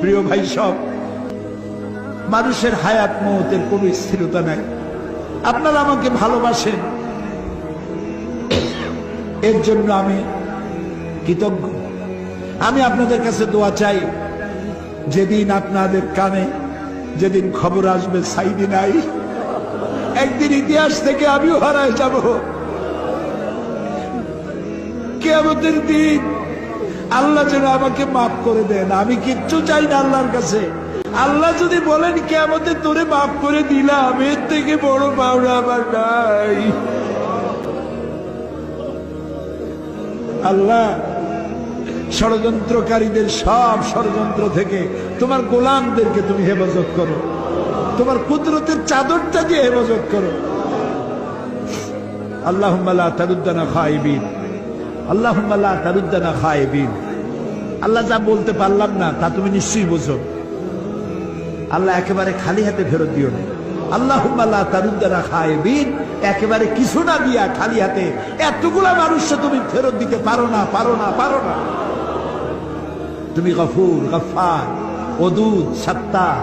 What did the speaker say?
প্রিয় ভাই, সব মানুষের হায়াত মওতের কোনো স্থিরতা নাই। আপনারা আমাকে ভালোবাসেন, এর জন্য আমি কৃতজ্ঞ। আমি আপনাদের কাছে দোয়া চাই, যেদিন আপনাদের কানে যেদিন খবর আসবে সাইদি নাই, একদিন ইতিহাস থেকে আমিও হারায় যাব। কিয়ামতের দিন আল্লাহ যেন আমাকে মাফ করে দেন। আমি কিচ্ছু চাই না আল্লাহর কাছে। আল্লাহ যদি বলেন কিয়ামতে তোরে মাফ করে দিলাম, এর থেকে বড় পাওনা আমার নাই। আল্লাহ, ষড়যন্ত্রকারীদের সব ষড়যন্ত্র থেকে তোমার গোলামদেরকে তুমি হেফাজত করো, তোমার কুদরতের চাদরটা দিয়ে হেফাজত করো। আল্লাহুম্মা লা তারুদ্দানা খায়িবিন, আল্লাহুম্মা লা তারুদ্দানা খায়িবিন। আল্লাহ, যা বলতে পারলাম না তা তুমি নিশ্চয়ই বোঝো। আল্লাহ, একেবারে খালি হাতে ফেরত দিও না। আল্লাহুম্মা লা তারুদ্দানা খায়িবিন, একেবারে কিছু না দিয়া খালি হাতে এতগুলা মানুষকে তুমি ফেরত দিতে পারো না, পারো না, পারো না। তুমি গফুর, গফফার, ওদুদ, সাত্তার,